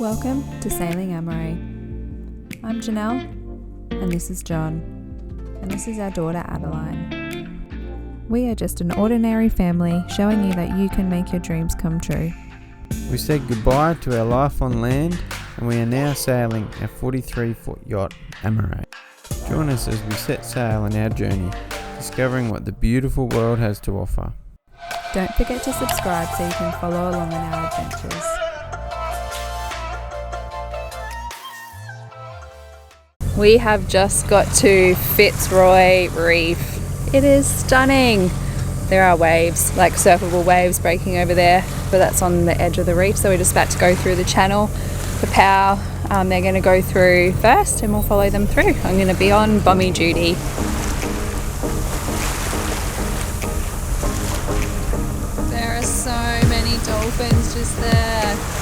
Welcome to Sailing Amoray. I'm Janelle, and this is John, and this is our daughter Adeline. We are just an ordinary family showing you that you can make your dreams come true. We said goodbye to our life on land, and we are now sailing our 43-foot yacht, Amoray. Join us as we set sail on our journey, discovering what the beautiful world has to offer. Don't forget to subscribe so you can follow along in our adventures. We have just got to Fitzroy Reef. It is stunning. There are waves, like surfable waves breaking over there, but that's on the edge of the reef, so we're just about to go through the channel. Popao, they're going to go through first and we'll follow them through. I'm going to be on bummy duty. There are so many dolphins just there.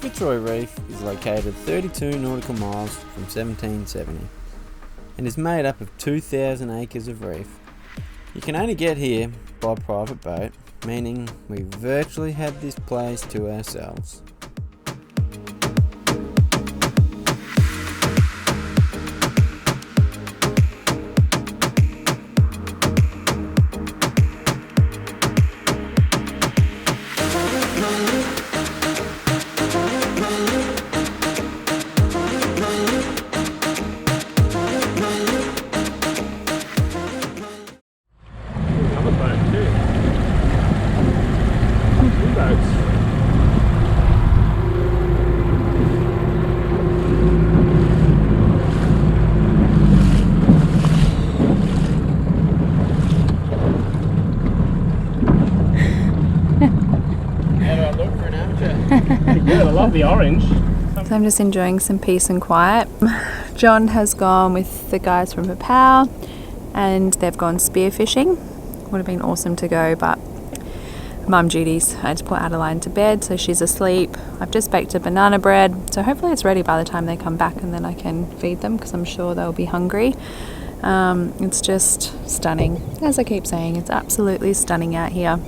Fitzroy Reef is located 32 nautical miles from 1770 and is made up of 2,000 acres of reef. You can only get here by private boat, meaning we virtually have this place to ourselves. Yeah, I love the orange. So I'm just enjoying some peace and quiet. John has gone with the guys from Popao and they've gone spearfishing. Would have been awesome to go, but mum duties. I had to put Adeline to bed, so she's asleep. I've just baked a banana bread, so hopefully it's ready by the time they come back and then I can feed them because I'm sure they'll be hungry. It's just stunning. As I keep saying, it's absolutely stunning out here.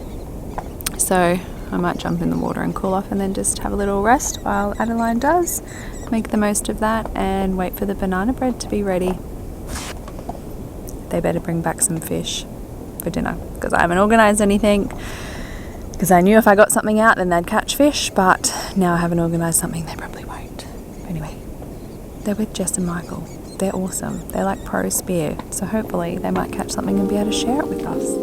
So I might jump in the water and cool off and then just have a little rest while Adeline does. Make the most of that and wait for the banana bread to be ready. They better bring back some fish for dinner because I haven't organised anything, because I knew if I got something out then they'd catch fish, but now I haven't organised something, they probably won't. Anyway, they're with Jess and Michael. They're awesome. They're like pro spear, so hopefully they might catch something and be able to share it with us.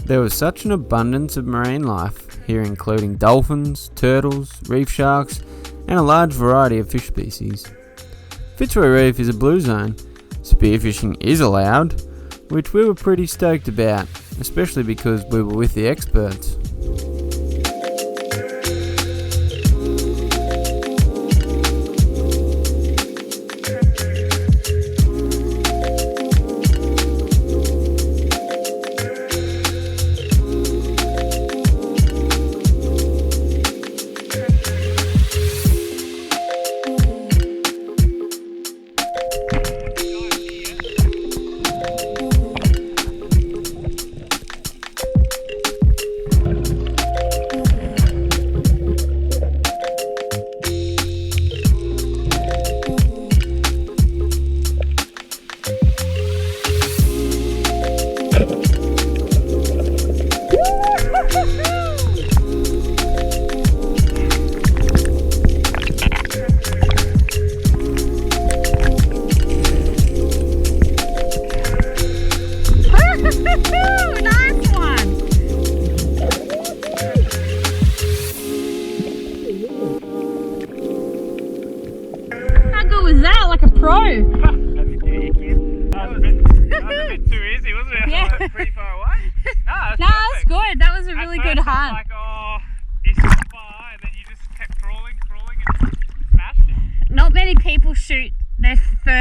There was such an abundance of marine life here, including dolphins, turtles, reef sharks, and a large variety of fish species. Fitzroy Reef is a blue zone. Spearfishing is allowed, which we were pretty stoked about, especially because we were with the experts.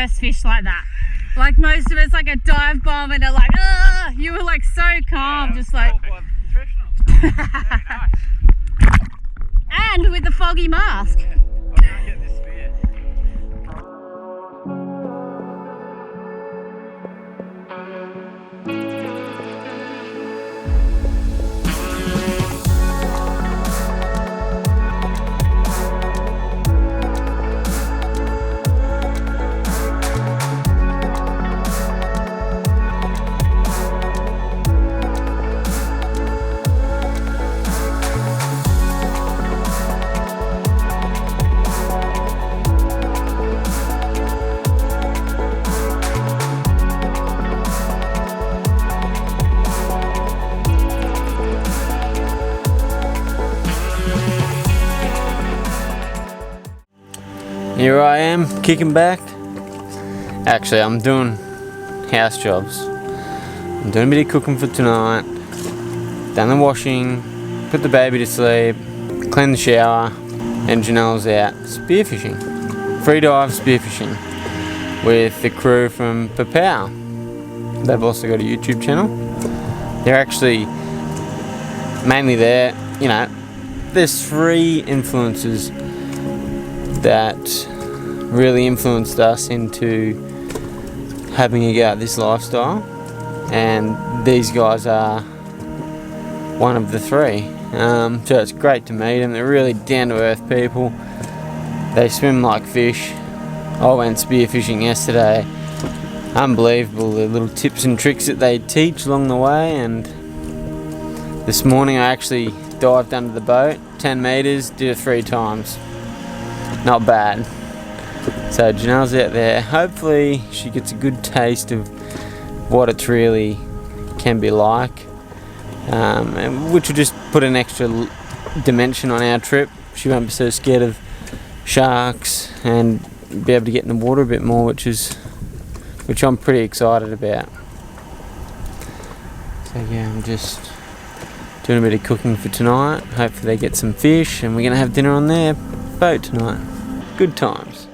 first fish like that. Like most of us, like a dive bomb, and they're like, ah! You were like so calm, just like. Very nice. And with the foggy mask. I can't get this spear. Here I am, kicking back. Actually, I'm doing house jobs. I'm doing a bit of cooking for tonight. Done the washing, put the baby to sleep, clean the shower, and Janelle's out spearfishing. Free dive spearfishing with the crew from Popao. They've also got a YouTube channel. They're actually mainly there, you know, there's 3 influences that really influenced us into having a go at this lifestyle, and these guys are one of the 3. So it's great to meet them. They're really down to earth people. They swim like fish. I went spearfishing yesterday. Unbelievable, the little tips and tricks that they teach along the way. And this morning I actually dived under the boat 10 meters, did it 3 times. Not bad. So Janelle's out there. Hopefully she gets a good taste of what it's really can be like, which will just put an extra dimension on our trip. She won't be so scared of sharks and be able to get in the water a bit more, which I'm pretty excited about. So yeah, I'm just doing a bit of cooking for tonight. Hopefully they get some fish and we're gonna have dinner on their boat tonight. Good times.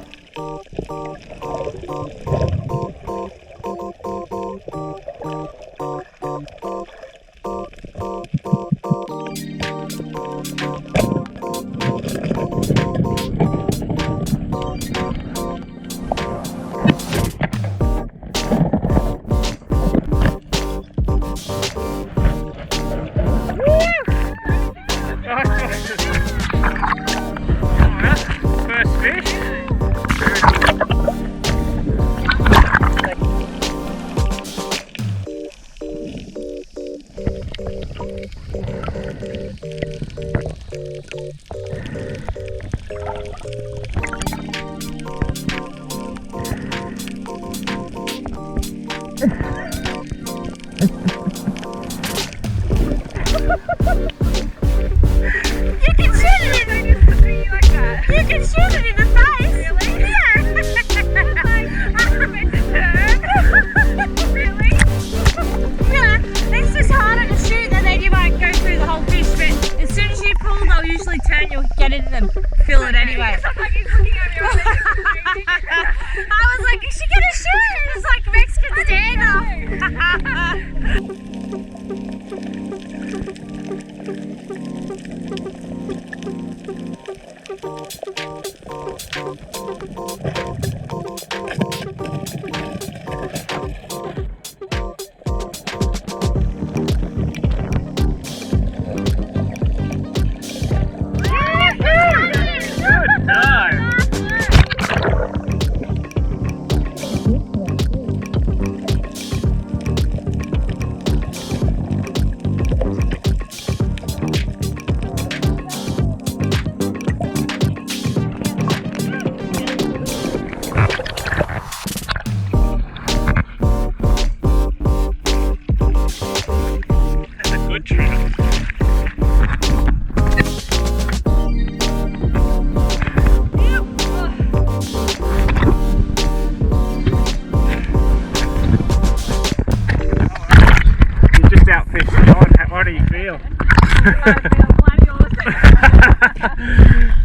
How do you feel?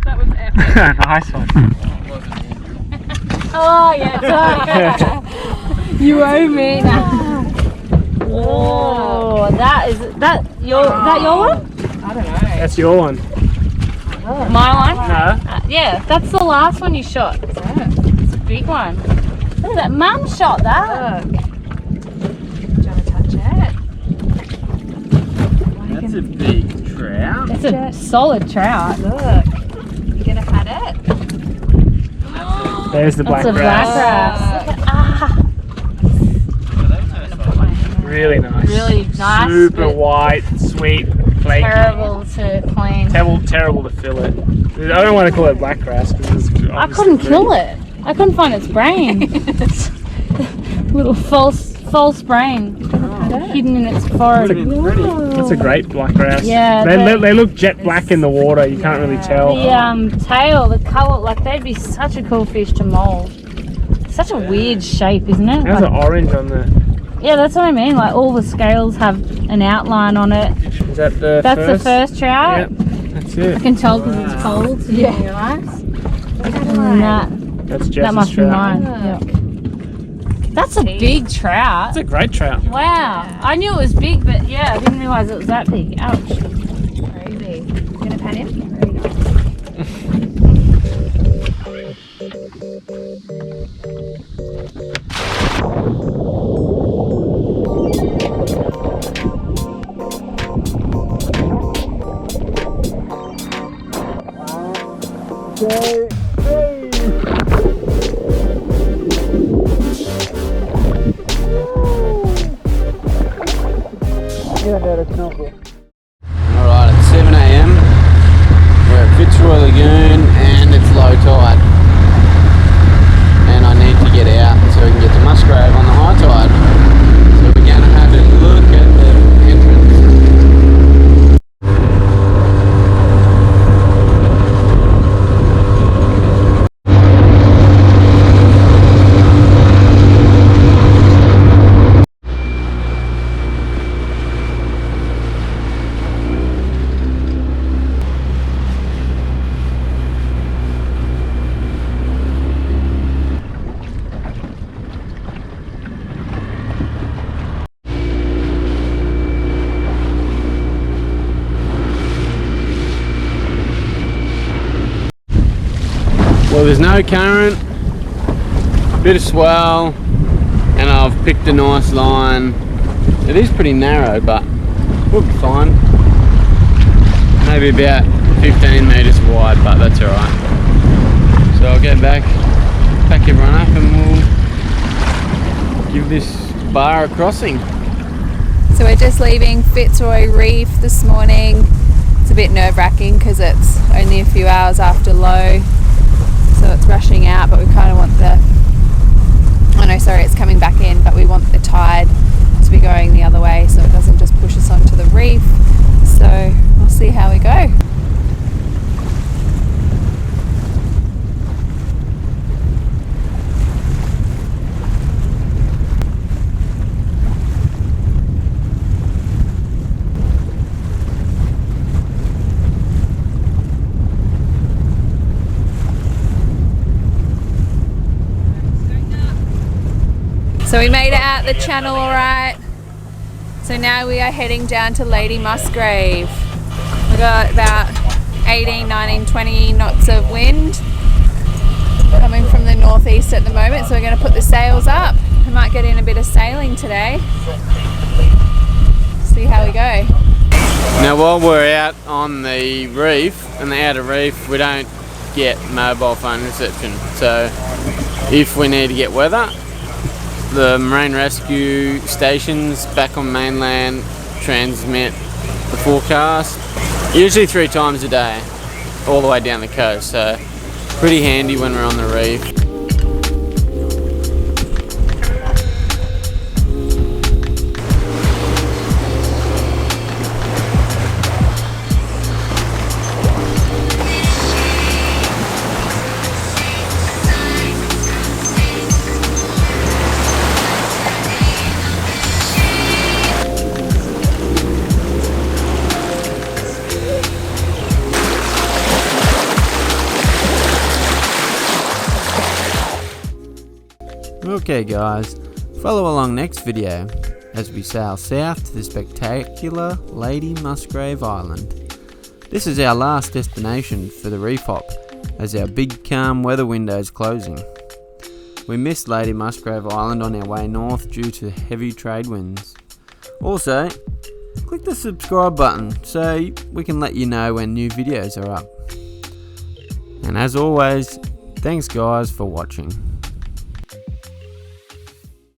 That was epic. Nice one. Oh, Oh, yeah. You owe me now. Oh, is that your one? I don't know. That's your one. My one? No. Yeah, that's the last one you shot. It's a big one. Look at that. Mum shot that. Look. Do you want to touch it? That's a big trout. It's a solid trout. Look. You gonna pat it? There's the black That's a wrasse. black wrasse. Look at, Really nice. really nice. Super but white, sweet, flaky. terrible to clean. Terrible to fillet. I don't want to call it black wrasse because it's I couldn't kill it. I couldn't find its brain. Little false brain hidden in its forehead. That's a great black wrasse. Yeah, they look jet black in the water. You can't really tell. The tail, the colour, like they'd be such a cool fish to mould. Such a weird shape, isn't it? How's Like, an orange on there? yeah, that's what I mean. Like all the scales have an outline on it. Is that the That's first? the first trout. Yep, that's it. I can tell because it's cold. So yeah. Nice. That's That Jess's must be trout. mine. Yeah. That's a big trout. That's a great trout. Wow. I knew it was big, but yeah, I didn't realise it was that big. Ouch. Crazy. You gonna pat him? Very nice. Alright, it's 7 AM. We're at Fitzroy Lagoon and it's low tide. And I need to get out so we can get to Musgrave on the high tide. So we're going to have a look at the entrance. Well, there's no current, bit of swell, and I've picked a nice line. It is pretty narrow, but we'll be fine. Maybe about 15 metres wide, but that's alright. So I'll get back everyone up and we'll give this bar a crossing. So we're just leaving Fitzroy Reef this morning. It's a bit nerve-wracking because it's only a few hours after low, so it's rushing out, but we kind of want it's coming back in, but we want the tide to be going the other way so it doesn't just push us onto the reef. So we'll see how we go. So we made it out the channel all right. So now we are heading down to Lady Musgrave. We got about 18, 19, 20 knots of wind coming from the northeast at the moment. So we're going to put the sails up. We might get in a bit of sailing today. See how we go. Now while we're out on the reef, and the outer reef, we don't get mobile phone reception. So if we need to get weather, the marine rescue stations back on mainland transmit the forecast, usually 3 times a day, all the way down the coast, so pretty handy when we're on the reef. Okay guys, follow along next video as we sail south to the spectacular Lady Musgrave Island. This is our last destination for the reef hop as our big calm weather window is closing. We missed Lady Musgrave Island on our way north due to heavy trade winds. Also, click the subscribe button so we can let you know when new videos are up. And as always, thanks guys for watching.